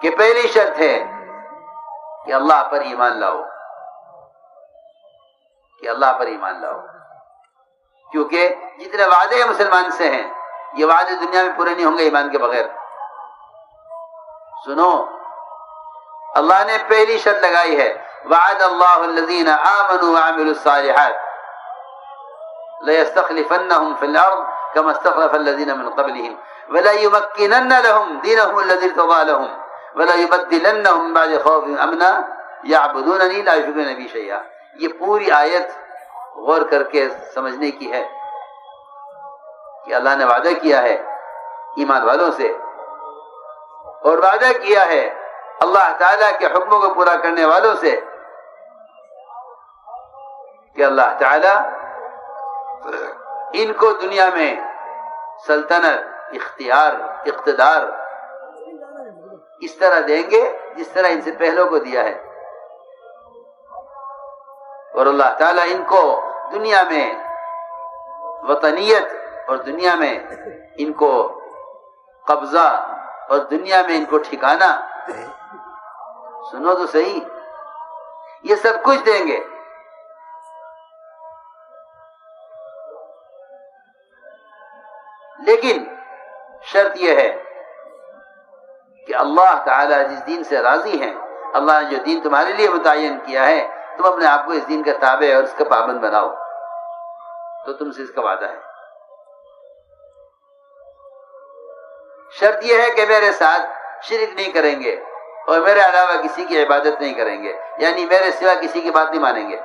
کہ پہلی شرط ہے کہ اللہ پر ایمان لاؤ، کہ اللہ پر ایمان لاؤ، کیونکہ جتنے وعدے مسلمان سے ہیں یہ وعدے دنیا میں پورے نہیں ہوں گے ایمان کے بغیر۔ سنو، اللہ نے پہلی شرط لگائی ہے، وعد اللہ الذین آمنوا وعملوا الصالحات لَيَسْتَخْلِفَنَّهُمْ فِي الْأَرْضِ كَمَا اسْتَخْلَفَ الَّذِينَ مِنْ قَبْلِهِمْ وَلَيُمَكِّنَنَّ لَهُمْ دِينَهُمُ الَّذِي ارْتَضَىٰ لَهُمْ وَلَيُبَدِّلَنَّهُمْ مِن بَعْدِ خَوْفِهِمْ أَمْنًا يَعْبُدُونَنِي لَا يُشْرِكُونَ بِي شَيْئًا۔ یہ پوری آیت غور کر کے سمجھنے کی ہے کہ اللہ نے وعدہ کیا ہے ایمان والوں سے، اور وعدہ کیا ہے اللہ تعالیٰ کے حکموں کو پورا کرنے والوں سے کہ اللہ تعالیٰ ان کو دنیا میں سلطنت، اختیار، اقتدار اس طرح دیں گے جس طرح ان سے پہلوں کو دیا ہے، اور اللہ تعالیٰ ان کو دنیا میں وطنیت اور دنیا میں ان کو قبضہ اور دنیا میں ان کو ٹھکانہ، سنو تو صحیح، یہ سب کچھ دیں گے۔ لیکن شرط یہ ہے کہ اللہ تعالیٰ جس دین سے راضی ہیں، اللہ نے جو دین تمہارے لیے متعین کیا ہے، تم اپنے آپ کو اس دین کا تابع اور اس کا پابند بناؤ، تو تم سے اس کا وعدہ ہے۔ شرط یہ ہے کہ میرے ساتھ شرک نہیں کریں گے اور میرے علاوہ کسی کی عبادت نہیں کریں گے، یعنی میرے سوا کسی کی بات نہیں مانیں گے،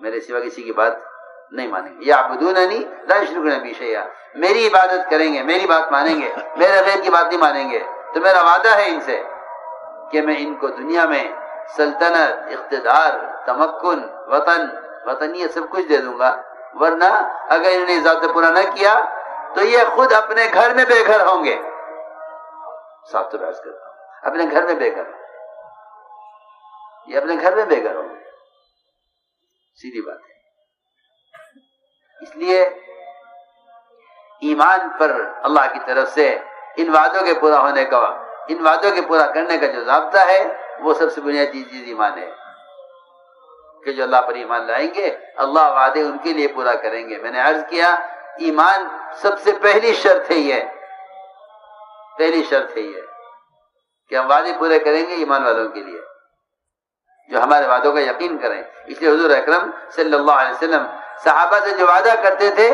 میرے سوا کسی کی بات نہیں مانیں گے۔ یعبدوننی لا یشرکون بی شیئا، میری عبادت کریں گے، میری بات مانیں گے، میرے غیر کی بات نہیں مانیں گے۔ تو میرا وعدہ ہے ان سے کہ میں ان کو دنیا میں سلطنت، اقتدار، تمکن، وطنیت سب کچھ دے دوں گا، ورنہ اگر انہوں نے ذات پورا نہ کیا تو یہ خود اپنے گھر میں بے گھر ہوں گے۔ صاف تو بحث کرتا ہوں، اپنے گھر میں بے گھر، یہ اپنے گھر میں بے گھر ہوں گے، سیدھی بات ہے۔ اس لیے ایمان پر اللہ کی طرف سے ان وعدوں کے پورا ہونے کا، ان وعدوں کے پورا کرنے کا جو ضابطہ ہے وہ سب سے بنیادی چیز ایمان ہے، کہ جو اللہ پر ایمان لائیں گے اللہ وعدے ان کے لیے پورا کریں گے۔ میں نے عرض کیا ایمان سب سے پہلی شرط ہے، یہ پہلی شرط ہے یہ کہ ہم وعدے پورے کریں گے ایمان والوں کے لیے جو ہمارے وعدوں کا یقین کریں۔ اس لیے حضور اکرم صلی اللہ علیہ وسلم صحابہ سے جو وعدہ کرتے تھے،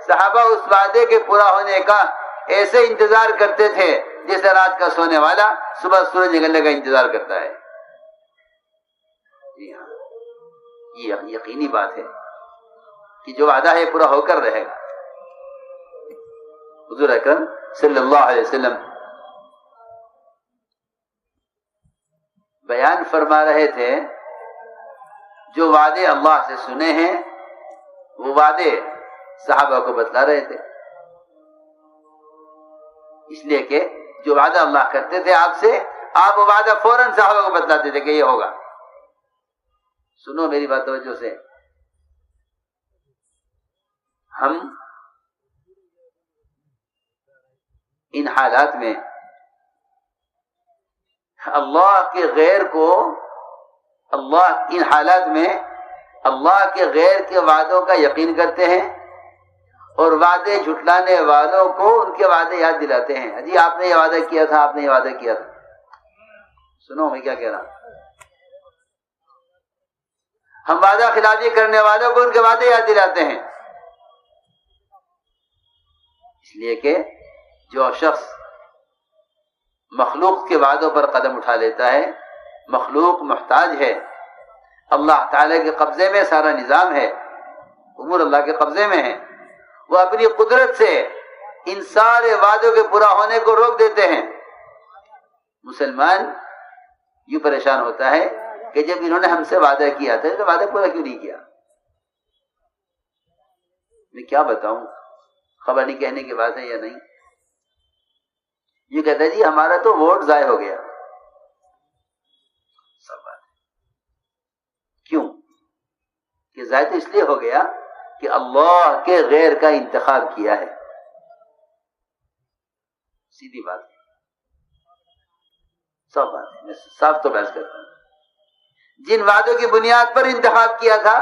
صحابہ اس وعدے کے پورا ہونے کا ایسے انتظار کرتے تھے جیسے رات کا سونے والا صبح سورج نکلنے کا انتظار کرتا ہے۔ جی ہاں، یہ یقینی بات ہے کہ جو وعدہ ہے پورا ہو کر رہے گا۔ حضور اکرم صلی اللہ علیہ وسلم بیان فرما رہے تھے جو وعدے اللہ سے سنے ہیں وہ وعدے صحابہ کو بتلا رہے تھے، اس لیے کہ جو وعدہ اللہ کرتے تھے آپ سے، آپ وہ وعدہ فوراً صحابہ کو بتلاتے تھے کہ یہ ہوگا۔ سنو میری بات توجہ سے، ہم ان حالات میں اللہ کے غیر کو، ان حالات میں اللہ کے غیر کے وعدوں کا یقین کرتے ہیں اور وعدے جھٹلانے والوں کو ان کے وعدے یاد دلاتے ہیں۔ جی آپ نے یہ وعدہ کیا تھا، آپ نے یہ وعدہ کیا تھا۔ سنو میں کیا کہہ رہا ہوں، ہم وعدہ خلافی کرنے والوں کو ان کے وعدے یاد دلاتے ہیں، اس لیے کہ جو شخص مخلوق کے وعدوں پر قدم اٹھا لیتا ہے، مخلوق محتاج ہے، اللہ تعالیٰ کے قبضے میں سارا نظام ہے، امور اللہ کے قبضے میں ہے، وہ اپنی قدرت سے ان سارے وعدوں کے پورا ہونے کو روک دیتے ہیں۔ مسلمان یوں پریشان ہوتا ہے کہ جب انہوں نے ہم سے وعدہ کیا تھا تو وعدہ پورا کیوں نہیں کیا؟ میں کیا بتاؤں، خبر نہیں کہنے کی بات ہے یا نہیں؟ یہ کہتا ہے جی ہمارا تو ووٹ ضائع ہو گیا۔ سب بات کیوں کہ ضائع تو اس لیے ہو گیا کہ اللہ کے غیر کا انتخاب کیا ہے، سیدھی بات ہے۔ صاف بات ہے، میں صاف تو بحث کرتا ہوں. جن وعدوں کی بنیاد پر انتخاب کیا تھا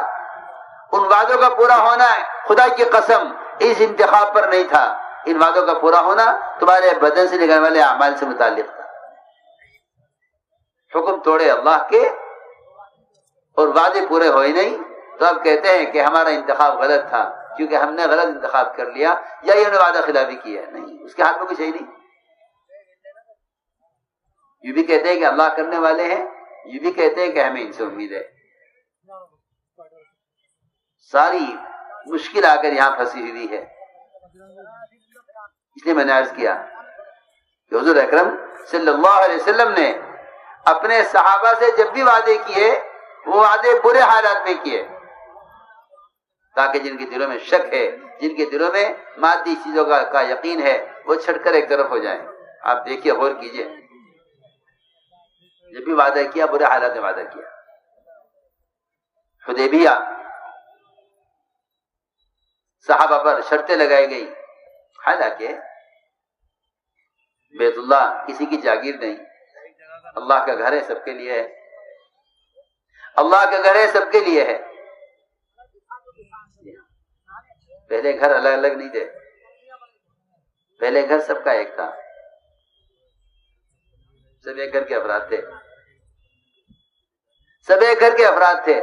ان وعدوں کا پورا ہونا ہے، خدا کی قسم اس انتخاب پر نہیں تھا. ان وعدوں کا پورا ہونا تمہارے بدن سے نکلنے والے اعمال سے متعلق تھا. حکم توڑے اللہ کے اور وعدے پورے ہوئے نہیں، تو اب کہتے ہیں کہ ہمارا انتخاب غلط تھا کیونکہ ہم نے غلط انتخاب کر لیا یا یہ وعدہ خلافی کیا. نہیں، اس کے ہاتھ میں کچھ ہے نہیں. یہ بھی کہتے ہیں کہ اللہ کرنے والے ہیں، یہ بھی کہتے ہیں کہ ہمیں ان سے امید ہے. ساری مشکل آ کر یہاں پھنسی ہوئی ہے. اس لیے میں نے عرض کیا کہ حضور اکرم صلی اللہ علیہ وسلم نے اپنے صحابہ سے جب بھی وعدے کیے وہ وعدے برے حالات میں کیے تاکہ جن کے دلوں میں شک ہے، جن کے دلوں میں مادی چیزوں کا یقین ہے، وہ چھٹ کر ایک طرف ہو جائیں. آپ دیکھیے، غور کیجیے، جب بھی وعدہ کیا برے حالات میں وعدہ کیا. حدیبیہ صحابہ پر شرطیں لگائی گئی، حالانکہ بیت اللہ کسی کی جاگیر نہیں، اللہ کا گھر ہے، سب کے لیے ہے. اللہ کا گھر ہے، سب کے لیے ہے. پہلے گھر الگ الگ نہیں تھے، پہلے گھر سب کا ایک تھا. سب ایک گھر کے افراد تھے، سب ایک گھر کے افراد تھے.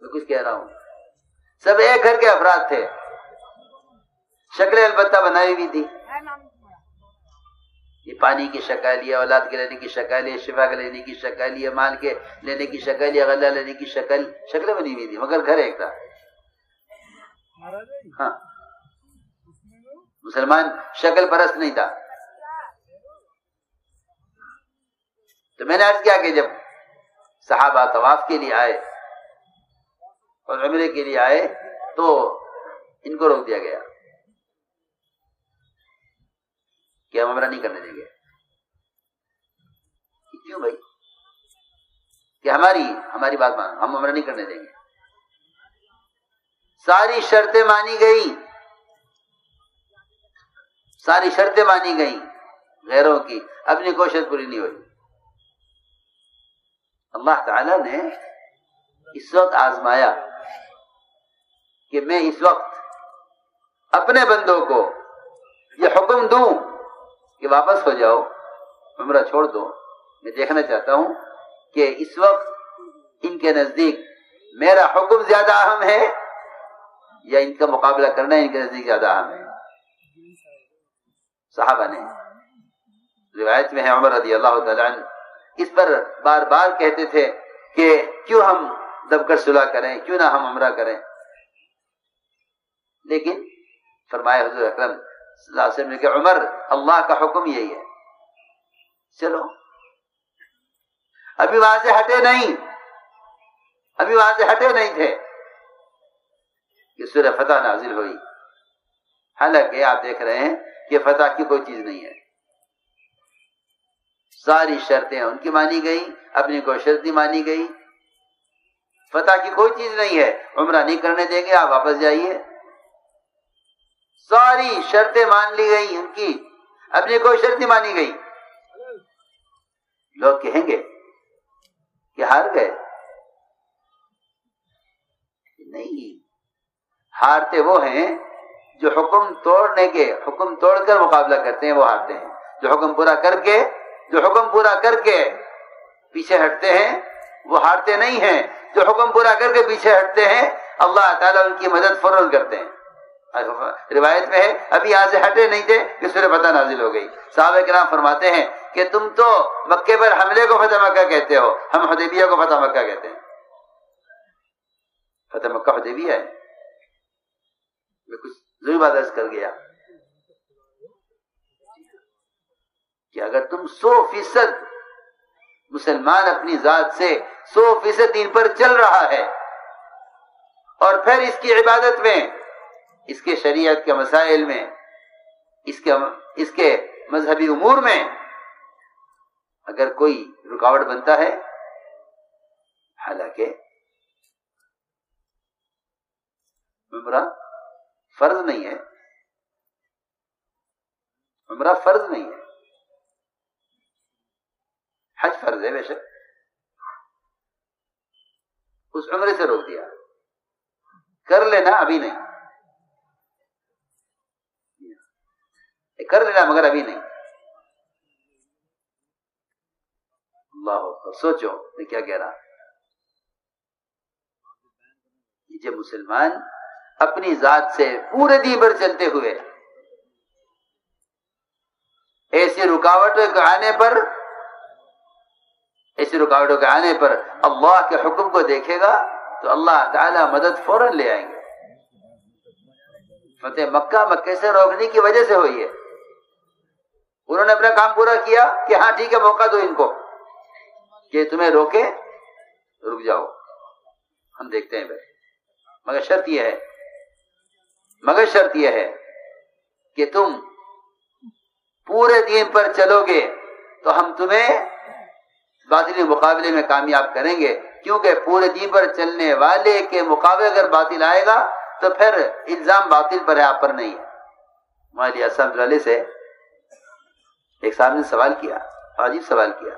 میں کچھ کہہ رہا ہوں، سب ایک گھر کے افراد تھے. شکلیں البتہ بنائی ہوئی تھی. یہ پانی کی شکل، یہ اولاد کے لینے کی شکل، یہ شفا کے لینے کی شکل، یہ مال کے لینے کی شکل، یہ غلہ لینے کی شکل، شکلیں بنی ہوئی تھی، مگر گھر ایک تھا. ہاں، مسلمان شکل پرست نہیں تھا. تو میں نے عرض کیا کہ جب صحابہ طواف کے لیے آئے اور عمرے کے لیے آئے تو ان کو روک دیا گیا کہ ہم عمرہ نہیں کرنے دیں گے. کیوں بھائی؟ کہ ہماری بات مانو، ہم عمرہ نہیں کرنے دیں گے. ساری شرطیں مانی گئی، ساری شرطیں مانی گئی غیروں کی، اپنی کوشش پوری نہیں ہوئی. اللہ تعالی نے اس وقت آزمایا کہ میں اس وقت اپنے بندوں کو یہ حکم دوں کہ واپس ہو جاؤ، عمرہ چھوڑ دو. میں دیکھنا چاہتا ہوں کہ اس وقت ان کے نزدیک میرا حکم زیادہ اہم ہے یا ان کا مقابلہ کرنا ان کے نزدیک زیادہ اہم ہے. صحابہ نے، روایت میں ہے عمر رضی اللہ تعالیٰ عنہ اس پر بار بار کہتے تھے کہ کیوں ہم دب کر صلح کریں، کیوں نہ ہم عمرہ کریں. لیکن فرمایا حضور اکرم صلی اللہ علیہ وسلم نے کہ عمر، اللہ کا حکم یہی ہے، چلو. ابھی وہاں سے ہٹے نہیں تھے کہ سورہ فتح نازل ہوئی. حالانکہ آپ دیکھ رہے ہیں کہ فتح کی کوئی چیز نہیں ہے. ساری شرطیں ان کی مانی گئی، اپنی کوئی شرط نہیں مانی گئی. فتح کی کوئی چیز نہیں ہے، عمرہ نہیں کرنے دیں گے، آپ واپس جائیے. ساری شرطیں مان لی گئی ان کی، اپنی کوئی شرط نہیں مانی گئی. لوگ کہیں گے کہ ہار گئے. نہیں، ہارتے وہ ہیں جو حکم توڑ کر مقابلہ کرتے ہیں، وہ ہارتے ہیں. جو حکم پورا کر کے پیچھے ہٹتے ہیں وہ ہارتے نہیں ہیں. جو حکم پورا کر کے پیچھے ہٹتے ہیں اللہ تعالیٰ ان کی مدد فوراً کرتے ہیں. روایت میں ہے ابھی یہاں سے ہٹے نہیں تھے کہ سورہ فتح نازل ہو گئی. صحابہ کرام فرماتے ہیں کہ تم تو مکے پر حملے کو فتح مکہ کہتے ہو، ہم حدیبیہ کو فتح مکہ کہتے ہیں. فتح مکہ حدیبیہ ہے. میں کچھ ضروری بات عرض کر گیا کہ اگر تم 100% مسلمان اپنی ذات سے 100% دین پر چل رہا ہے اور پھر اس کی عبادت میں، اس کے شریعت کے مسائل میں، اس کے مذہبی امور میں اگر کوئی رکاوٹ بنتا ہے، حالانکہ عمرہ فرض نہیں ہے، عمرہ فرض نہیں ہے. حج فرض ہے بے شک، اس عمرے سے روک دیا، کر لینا ابھی نہیں، کر لینا مگر ابھی نہیں۔ اللہ اکبر، سوچو میں کیا کہہ رہا۔ یہ مسلمان اپنی ذات سے پورے دین پر چلتے ہوئے ایسی رکاوٹوں کے آنے پر اللہ کے حکم کو دیکھے گا تو اللہ تعالی مدد فوراً لے آئیں گے۔ فتح مکہ مکے سے روکنے کی وجہ سے ہوئی ہے، انہوں نے اپنا کام پورا کیا کہ ہاں ٹھیک ہے موقع دو ان کو کہ تمہیں روکے، رک جاؤ ہم دیکھتے ہیں بھائی، مگر شرط یہ ہے کہ تم پورے دین پر چلو گے تو ہم تمہیں باطلی مقابلے میں کامیاب کریں گے، کیونکہ پورے دین پر چلنے والے کے مقابلے اگر باطل آئے گا تو پھر الزام باطل پر ہے، آپ پر نہیں ہے۔ مولانا اسد علی سے ایک صاحب نے سوال کیا، عجیب سوال کیا،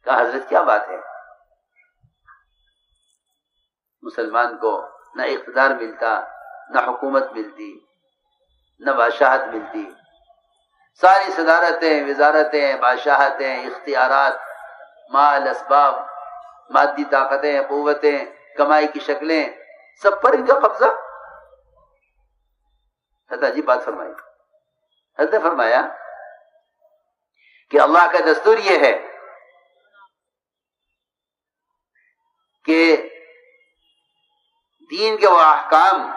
کہا حضرت کیا بات ہے، مسلمان کو نہ اقتدار ملتا، نہ حکومت ملتی، نہ بادشاہت ملتی، ساری صدارتیں، وزارتیں، بادشاہتیں، اختیارات، مال، اسباب، مادی طاقتیں، قوتیں، کمائی کی شکلیں، سب پر ان کا قبضہ۔ حضرت عجیب بات فرمائی، حضرت نے فرمایا کہ اللہ کا دستور یہ ہے کہ دین کے وہ احکام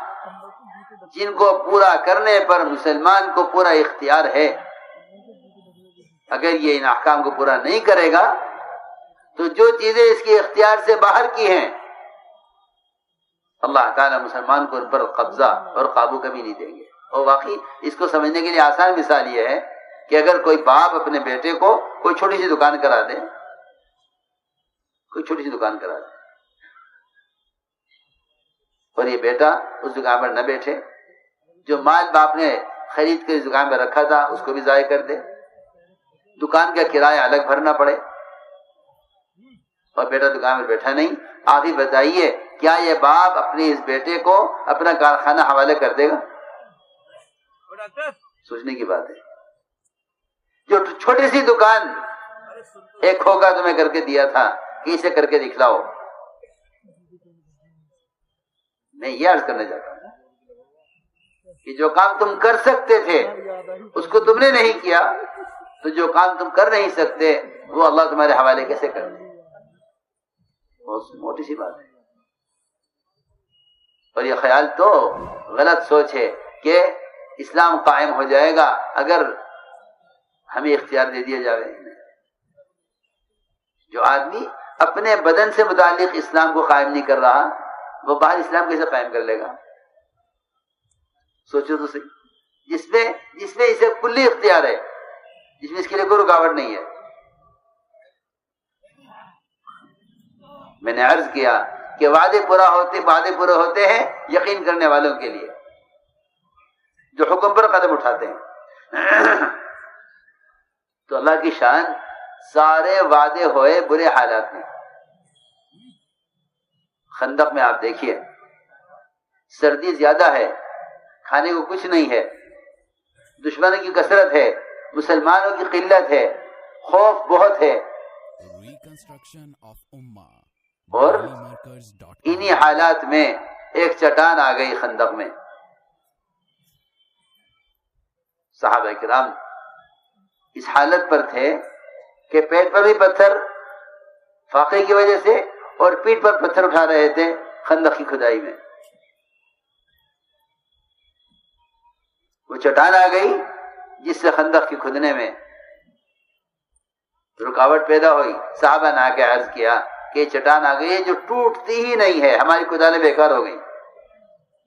جن کو پورا کرنے پر مسلمان کو پورا اختیار ہے، اگر یہ ان احکام کو پورا نہیں کرے گا تو جو چیزیں اس کے اختیار سے باہر کی ہیں اللہ تعالیٰ مسلمان کو ان پر قبضہ اور قابو کبھی نہیں دیں گے۔ اور واقعی اس کو سمجھنے کے لیے آسان مثال یہ ہے کہ اگر کوئی باپ اپنے بیٹے کو کوئی چھوٹی سی دکان کرا دے، اور یہ بیٹا اس دکان پر نہ بیٹھے، جو مال باپ نے خرید کے اس دکان پر رکھا تھا اس کو بھی ضائع کر دے، دکان کا کرایہ الگ بھرنا پڑے، اور بیٹا دکان پر بیٹھا نہیں، آپ ہی بتائیے کیا یہ باپ اپنے اس بیٹے کو اپنا کارخانہ حوالے کر دے گا؟ سوچنے کی بات ہے۔ جو چھوٹی سی دکان ایک کھوکا تمہیں کر کے دیا تھا کہ اسے کر کے دکھلاؤ، میں یہ عرض کرنا چاہتا ہوں کہ جو کام تم کر سکتے تھے اس کو تم نے نہیں کیا، تو جو کام تم کر نہیں سکتے وہ اللہ تمہارے حوالے کیسے کر دے؟ بہت موٹی سی بات ہے۔ اور یہ خیال تو غلط سوچ ہے کہ اسلام قائم ہو جائے گا اگر ہمیں اختیار دے دیا جائے۔ جو آدمی اپنے بدن سے متعلق اسلام کو قائم نہیں کر رہا وہ باہر اسلام کیسے قائم کر لے گا؟ سوچو تو صحیح، جس میں اسے کلی اختیار ہے، جس میں اس کے لیے کوئی رکاوٹ نہیں ہے۔ میں نے عرض کیا کہ وعدے پورے ہوتے ہیں یقین کرنے والوں کے لیے جو حکم پر قدم اٹھاتے ہیں۔ تو اللہ کی شان، سارے وعدے ہوئے برے حالات میں۔ خندق میں آپ دیکھیے، سردی زیادہ ہے، کھانے کو کچھ نہیں ہے، دشمنوں کی کثرت ہے، مسلمانوں کی قلت ہے، خوف بہت ہے، اور انہی حالات میں ایک چٹان آ گئی خندق میں۔ صحابہ کرام اس حالت پر تھے کہ پیٹ پر بھی پتھر فاقے کی وجہ سے اور پیٹھ پر پتھر اٹھا رہے تھے خندق کی کھدائی میں۔ وہ چٹان آ گئی جس سے خندق کی کھدنے میں رکاوٹ پیدا ہوئی۔ صحابہ نے آ کے عرض کیا کہ چٹان آ گئی ہے جو ٹوٹتی ہی نہیں ہے، ہماری کھدانیں بیکار ہو گئی۔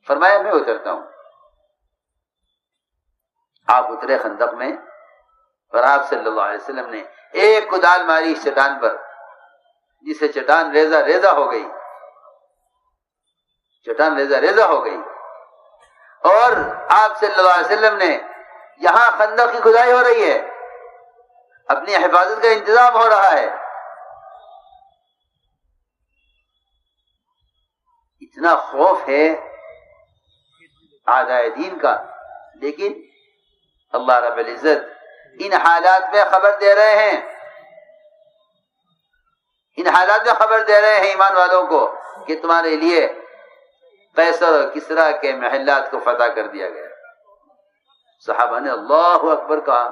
فرمایا میں اترتا ہوں۔ آپ اترے خندق میں اور آپ صلی اللہ علیہ وسلم نے ایک کدال ماری اس چٹان پر جس سے چٹان ریزہ ریزہ ہو گئی، چٹان ریزہ ریزہ ہو گئی۔ اور آپ صلی اللہ علیہ وسلم نے، یہاں خندق کی کھدائی ہو رہی ہے، اپنی حفاظت کا انتظام ہو رہا ہے. اتنا خوف ہے اعداء دین کا، لیکن اللہ رب العزت ان حالات میں خبر دے رہے ہیں، ان حالات میں خبر دے رہے ہیں ایمان والوں کو کہ تمہارے لیے قیصر اور کسریٰ کے محلات کو فتح کر دیا گیا. صحابہ نے اللہ اکبر کہا.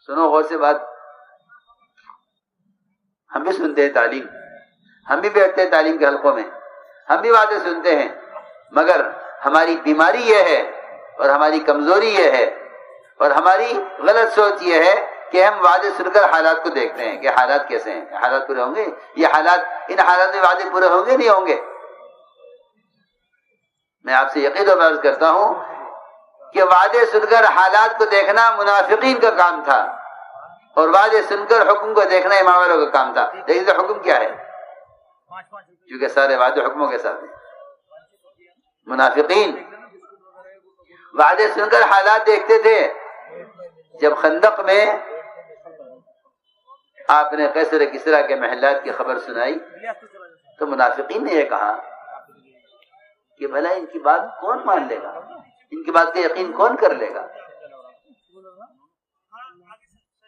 سنو غور سے بات، ہم بھی سنتے ہیں تعلیم، ہم بھی بیٹھتے ہیں تعلیم کے حلقوں میں، ہم بھی باتیں سنتے ہیں، مگر ہماری بیماری یہ ہے اور ہماری کمزوری یہ ہے اور ہماری غلط سوچ یہ ہے کہ ہم وعدے سن کر حالات کو دیکھتے ہیں کہ حالات کیسے ہیں، حالات پورے ہوں گے، یہ حالات، ان حالات میں وعدے پورے ہوں گے نہیں ہوں گے. میں آپ سے یقین و عرض کرتا ہوں کہ وعدے سن کر حالات کو دیکھنا منافقین کا کام تھا اور وعدے سن کر حکم کو دیکھنا ایمان والوں کا کام تھا. لیکن تو حکم کیا ہے؟ کیونکہ سارے وعدے حکموں کے ساتھ ہیں. منافقین وعدے سن کر حالات دیکھتے تھے. جب خندق میں آپ نے قیصر کسریٰ کے محلات کی خبر سنائی تو منافقین نے یہ کہا کہ بھلا ان کی بات کون مان لے گا، ان کی بات کا یقین کون کر لے گا.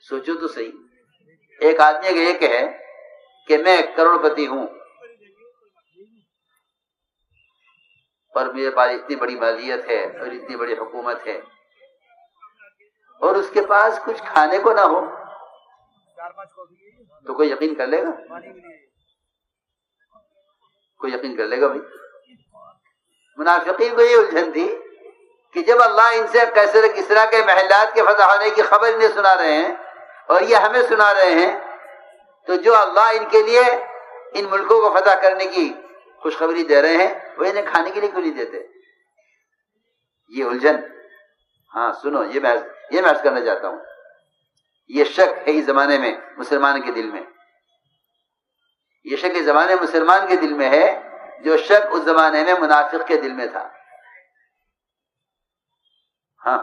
سوچو تو صحیح، ایک آدمی کا یہ کہے کہ میں کروڑ پتی ہوں اور میرے پاس اتنی بڑی مالیت ہے اور اتنی بڑی حکومت ہے، اور اس کے پاس کچھ کھانے کو نہ ہو تو کوئی یقین کر لے گا؟ کوئی یقین کر لے گا بھائی؟ منافقین کو یہ الجھن تھی کہ جب اللہ ان سے قیصر کسریٰ کے محلات کے فتح ہونے کی خبر انہیں سنا رہے ہیں اور یہ ہمیں سنا رہے ہیں، تو جو اللہ ان کے لیے ان ملکوں کو فتح کرنے کی خوشخبری دے رہے ہیں وہ انہیں کھانے کے لیے کیوں نہیں دیتے؟ یہ الجھن. ہاں سنو، یہ میں عرض کرنا چاہتا ہوں، یہ شک ہے اس زمانے میں مسلمان کے دل میں، یہ شک اس زمانے مسلمان کے دل میں ہے جو شک اس زمانے میں منافق کے دل میں تھا. ہاں،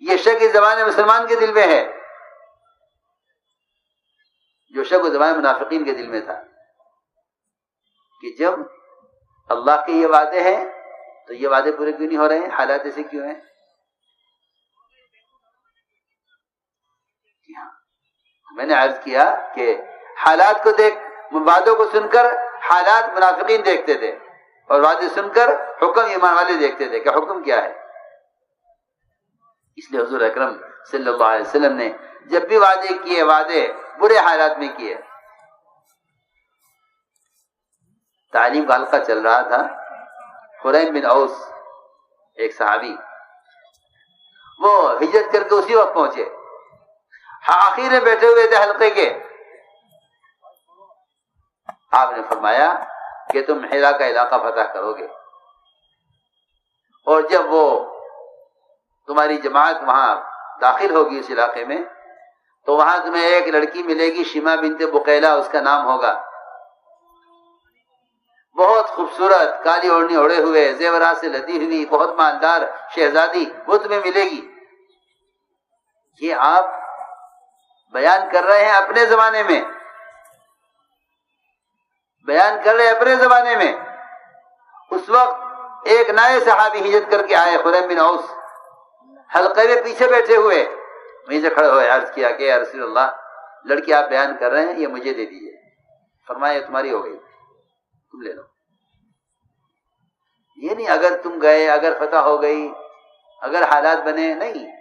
یہ شک اس زمانے مسلمان کے دل میں ہے جو شک اس زمانے منافقین کے دل میں تھا کہ جب اللہ کے یہ وعدے ہیں تو یہ وعدے پورے کیوں نہیں ہو رہے ہیں، حالات ایسے کیوں ہیں. میں نے عرض کیا کہ حالات کو دیکھ، وعدوں کو سن کر حالات منافقین دیکھتے تھے اور وعدے سن کر حکم ایمان والے دیکھتے تھے کہ حکم کیا ہے. اس لیے حضور اکرم صلی اللہ علیہ وسلم نے جب بھی وعدے کیے، وعدے برے حالات میں کیے. تعلیم کا حلقہ چل رہا تھا، خریم بن اوس ایک صحابی، وہ ہجرت کر کے اسی وقت پہنچے، آخر میں بیٹھے ہوئے تھے حلقے کے. آپ نے فرمایا کہ تم حرا کا علاقہ فتح کرو گے، اور جب وہ تمہاری جماعت وہاں داخل ہوگی اس علاقے میں تو وہاں تمہیں ایک لڑکی ملے گی، شیما بنت بقیلہ اس کا نام ہوگا، بہت خوبصورت، کالی اوڑھنی اوڑھے ہوئے، زیورات سے لدی ہوئی، بہت مالدار شہزادی، وہ تمہیں ملے گی. یہ آپ بیان کر رہے ہیں اپنے زمانے میں، بیان کر رہے ہیں اپنے زمانے میں. اس وقت ایک نئے صحابی ہجرت کر کے آئے، خریم بن اوس، حلقے میں پیچھے بیٹھے ہوئے، وہیں سے کھڑے ہوئے عرض کیا کہ یا رسول اللہ، لڑکی آپ بیان کر رہے ہیں یہ مجھے دے دیجیے. فرمایا تمہاری ہو گئی، تم لے لو. یہ نہیں اگر تم گئے، اگر فتح ہو گئی، اگر حالات بنے، نہیں،